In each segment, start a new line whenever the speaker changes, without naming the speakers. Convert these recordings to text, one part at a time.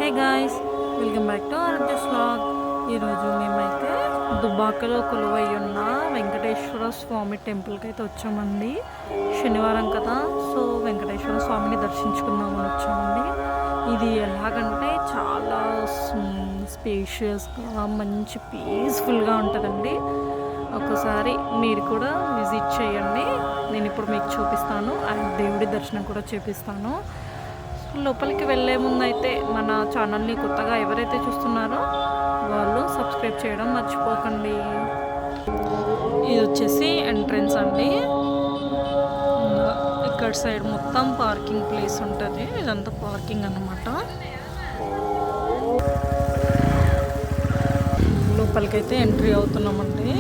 Hi guys, welcome back to RJs vlog. ఈరోజు మేమైతే దుబ్బాకలో కొలువై ఉన్న వెంకటేశ్వర స్వామి టెంపుల్కి అయితే వచ్చామండి. శనివారం కదా, సో వెంకటేశ్వర స్వామిని దర్శించుకుందామని వచ్చామండి. ఇది ఎలాగంటే చాలా స్పేషియస్గా మంచి పీస్ఫుల్గా ఉంటుందండి. ఒకసారి మీరు కూడా విజిట్ చేయండి. నేను ఇప్పుడు మీకు చూపిస్తాను అండ్ దేవుడి దర్శనం కూడా చూపిస్తాను. లోపలికి వెళ్ళే ముందు అయితే మన ఛానల్ని కొత్తగా ఎవరైతే చూస్తున్నారో వాళ్ళు సబ్స్క్రైబ్ చేయడం మర్చిపోకండి. ఇది వచ్చేసి ఎంట్రన్స్ అండి. ఇక్కడ సైడ్ మొత్తం పార్కింగ్ ప్లేస్ ఉంటుంది. ఇదంతా పార్కింగ్ అన్నమాట. లోపలికైతే ఎంట్రీ అవుతున్నామండి.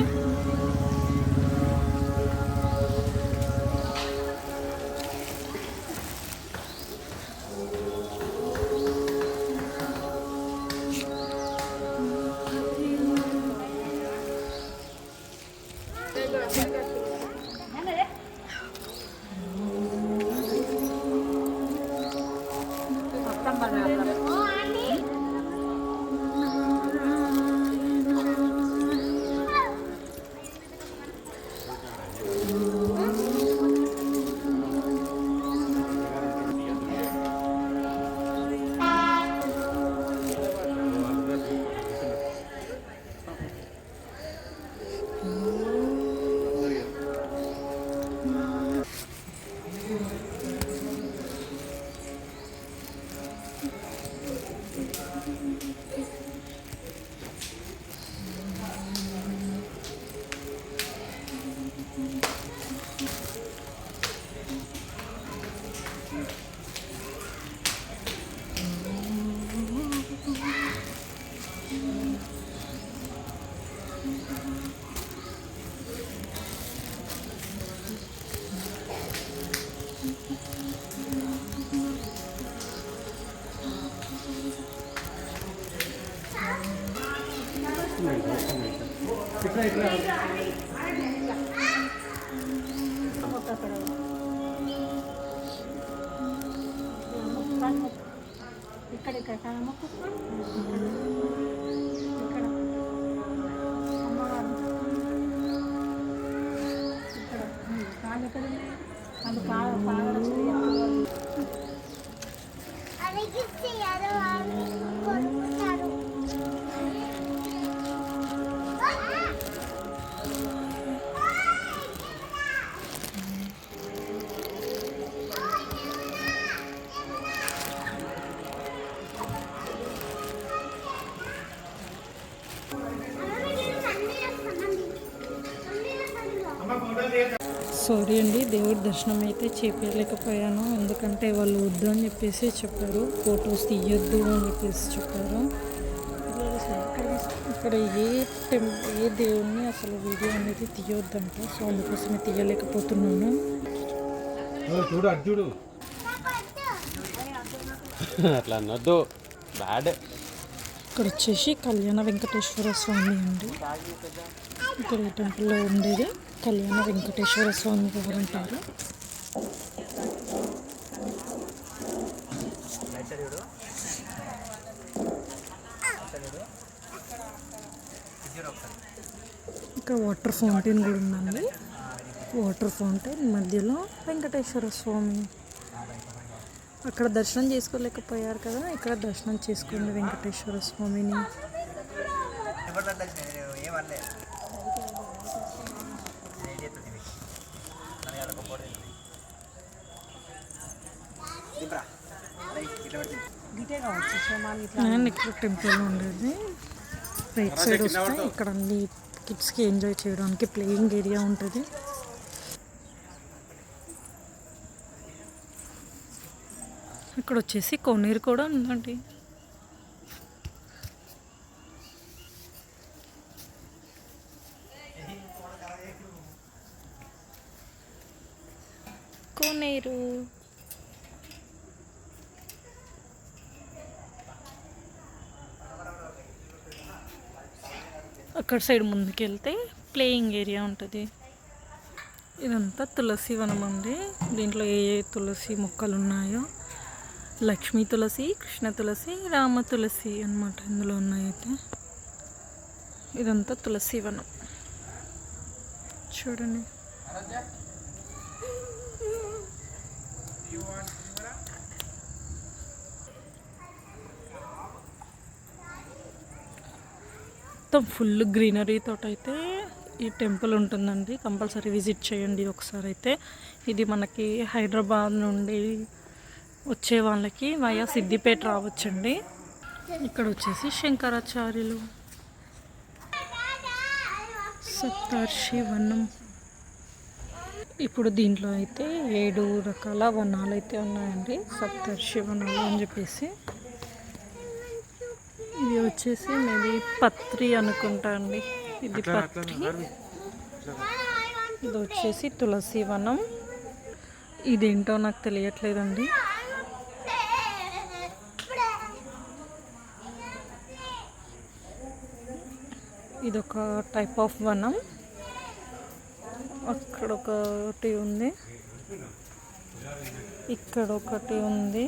ఇక్కడ
సారీ అండి, దేవుడి దర్శనం అయితే చేపించలేకపోయాను. ఎందుకంటే వాళ్ళు వద్దు అని చెప్పేసి చెప్పారు, ఫొటోస్ తీయొద్దు అని చెప్పేసి చెప్పారు. ఇక్కడ ఏ దేవుడిని అసలు వీడియో అనేది తీయొద్దంట. సో అందుకోసమే తీయలేకపోతున్నాను.
అట్లా అనొద్దు, బ్యాడ్.
ఇక్కడ వచ్చేసి కళ్యాణ వెంకటేశ్వర స్వామి అండి. ఇక్కడ ఈ టెంపుల్లో ఉండేది కళ్యాణ వెంకటేశ్వర స్వామి గారు అంటారు. ఇక్కడ వాటర్ ఫౌంటైన్ కూడా ఉందండి. వాటర్ ఫౌంటైన్ మధ్యలో వెంకటేశ్వర స్వామి. అక్కడ దర్శనం చేసుకోలేకపోయారు కదా, ఇక్కడ దర్శనం చేసుకోండి వెంకటేశ్వర స్వామిని. ఇక్కడ టెంపుల్ ఉండేది రైట్ సైడ్ వస్తే ఇక్కడ అన్ని కిడ్స్కి ఎంజాయ్ చేయడానికి ప్లేయింగ్ ఏరియా ఉంటుంది. ఇక్కడ వచ్చేసి కోనేరు కూడా ఉందండి. కోనేరు అక్కడ సైడ్ ముందుకు వెళ్తే ప్లేయింగ్ ఏరియా ఉంటుంది. ఇదంతా తులసి వనం అండి. దీంట్లో ఏ తులసి మొక్కలు ఉన్నాయో లక్ష్మీ తులసి, కృష్ణ తులసి, రామ తులసి అన్నమాట ఇందులో ఉన్నాయితే. ఇదంతా తులసి వనం చూడండి. మొత్తం ఫుల్ గ్రీనరీ తోటి అయితే ఈ టెంపుల్ ఉంటుందండి. కంపల్సరీ విజిట్ చేయండి ఒకసారి అయితే. ఇది మనకి హైదరాబాద్ నుండి వచ్చే వాళ్ళకి వయా సిద్దిపేట రావచ్చండి. ఇక్కడ వచ్చేసి శంకరాచార్యులు సప్తర్షి వనం. ఇప్పుడు దీంట్లో అయితే 7 రకాల వనాలు అయితే ఉన్నాయండి, సప్తర్షి వనాలు అని చెప్పేసి. ఇది వచ్చేసి మేబీ పత్రి అనుకుంటా అండి, ఇది పత్రి. ఇది వచ్చేసి తులసి వనం. ఇదేంటో నాకు తెలియట్లేదండి. ఇదొక టైప్ ఆఫ్ వనం. అక్కడ ఒకటి ఉంది, ఇక్కడ ఒకటి ఉంది.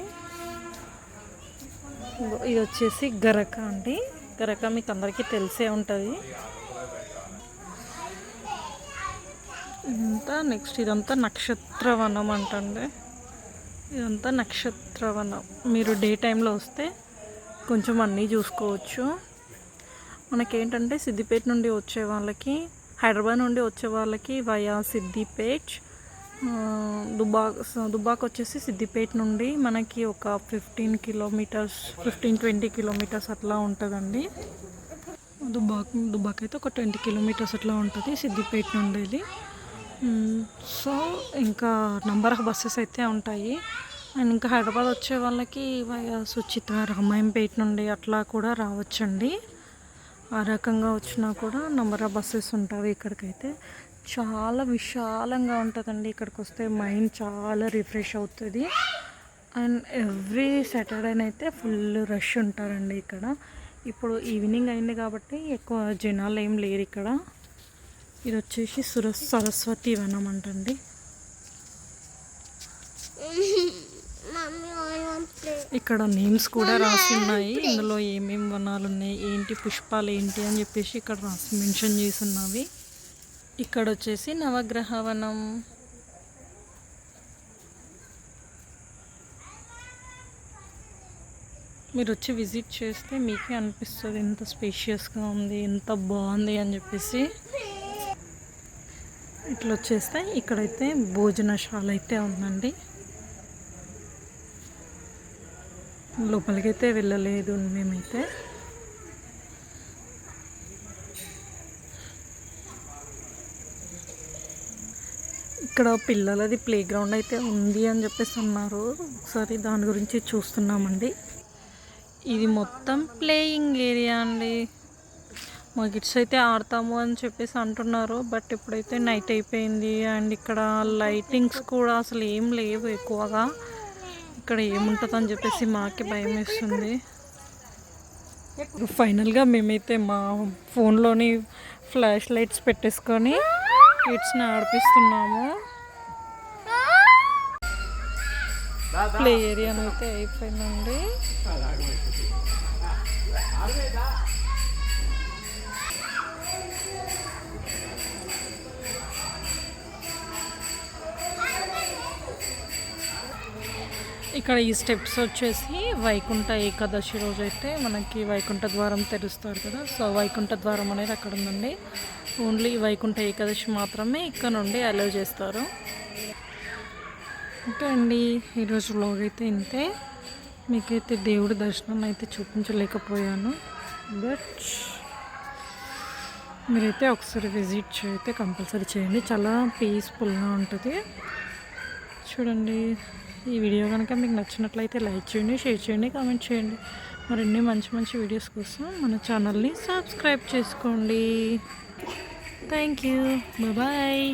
ఇది వచ్చేసి గరక అండి. గరక మీకు అందరికీ తెలిసే ఉంటుంది. ఇదంతా నెక్స్ట్ ఇదంతా నక్షత్రవనం అంటండి. ఇదంతా నక్షత్రవనం. మీరు డే టైంలో వస్తే కొంచెం అన్నీ చూసుకోవచ్చు. మనకేంటంటే సిద్దిపేట నుండి వచ్చే వాళ్ళకి, హైదరాబాద్ నుండి వచ్చే వాళ్ళకి వయా సిద్దిపేట్, దుబ్బాక వచ్చేసి సిద్దిపేట నుండి మనకి ఒక 15 కిలోమీటర్స్, 15-20 కిలోమీటర్స్ అట్లా ఉంటుందండి. దుబ్బాక అయితే ఒక 20 కిలోమీటర్స్ అట్లా ఉంటుంది సిద్దిపేట నుండి. సో ఇంకా నంబర్ ఆఫ్ బస్సెస్ అయితే ఉంటాయి. అండ్ ఇంకా హైదరాబాద్ వచ్చే వాళ్ళకి వయా సుచిత, రామాయంపేట నుండి అట్లా కూడా రావచ్చండి. ఆ రకంగా వచ్చినా కూడా నంబర్ ఆఫ్ బస్సెస్ ఉంటాయి. ఇక్కడికైతే చాలా విశాలంగా ఉంటుందండి. ఇక్కడికి వస్తే మైండ్ చాలా రిఫ్రెష్ అవుతుంది. అండ్ ఎవ్రీ సాటర్డేనైతే ఫుల్ రష్ ఉంటారండి ఇక్కడ. ఇప్పుడు ఈవినింగ్ అయింది కాబట్టి ఎక్కువ జనాలు ఏం లేరు ఇక్కడ. ఇది వచ్చేసి సరస్వతి వనం అంటండి. ఇక్కడ నేమ్స్ కూడా రాసి ఉన్నాయి. ఇందులో ఏమేమి వనాలు ఉన్నాయి, ఏంటి పుష్పాలు ఏంటి అని చెప్పేసి ఇక్కడ రాసి మెన్షన్ చేసి ఉన్నవి. ఇక్కడ వచ్చేసి నవగ్రహ వనం. మీరు వచ్చి విజిట్ చేస్తే మీకే అనిపిస్తుంది ఎంత స్పేషియస్గా ఉంది, ఎంత బాగుంది అని చెప్పేసి. ఇట్లా వచ్చేస్తే ఇక్కడైతే భోజనశాల అయితే ఉందండి. లోపలికైతే వెళ్ళలేదు మేమైతే. ఇక్కడ పిల్లలది ప్లే గ్రౌండ్ అయితే ఉంది అని చెప్పేసి అన్నారు. ఒకసారి దాని గురించి చూస్తున్నామండి. ఇది మొత్తం ప్లేయింగ్ ఏరియా అండి. మా కిడ్స్ అయితే ఆడతాము అని చెప్పేసి అంటున్నారు. బట్ ఇప్పుడైతే నైట్ అయిపోయింది. అండ్ ఇక్కడ లైటింగ్స్ కూడా అసలు ఏం లేవు ఎక్కువగా. ఇక్కడ ఏముంటుందని చెప్పేసి మాకే భయం వేస్తుంది. ఫైనల్గా మేమైతే మా ఫోన్లోని ఫ్లాష్ లైట్స్ పెట్టేసుకొని కిడ్స్ని ఆడిపిస్తున్నాము. ప్లే ఏరియాను అయితే అయిపోయిందండి. ఇక్కడ ఈ స్టెప్స్ వచ్చేసి వైకుంఠ ఏకాదశి రోజు అయితే మనకి వైకుంఠ ద్వారం తెరుస్తారు కదా. సో వైకుంఠ ద్వారం అనేది అక్కడ ఉందండి. ఓన్లీ వైకుంఠ ఏకాదశి మాత్రమే ఇక్కడ నుండి అలౌ చేస్తారు. ఓకే అండి, ఈరోజు వ్లాగ్ అయితే ఇంతే. మీకైతే దేవుడి దర్శనం అయితే చూపించలేకపోయాను. బట్ మీరైతే ఒకసారి విజిట్ అయితే కంపల్సరీ చేయండి. చాలా పీస్ఫుల్గా ఉంటుంది. చూడండి, ఈ వీడియో కనుక మీకు నచ్చినట్లయితే లైక్ చేయండి, షేర్ చేయండి, కామెంట్ చేయండి. మరిన్ని మంచి మంచి వీడియోస్ కోసం మన ఛానల్ని సబ్స్క్రైబ్ చేసుకోండి. Thank you, bye.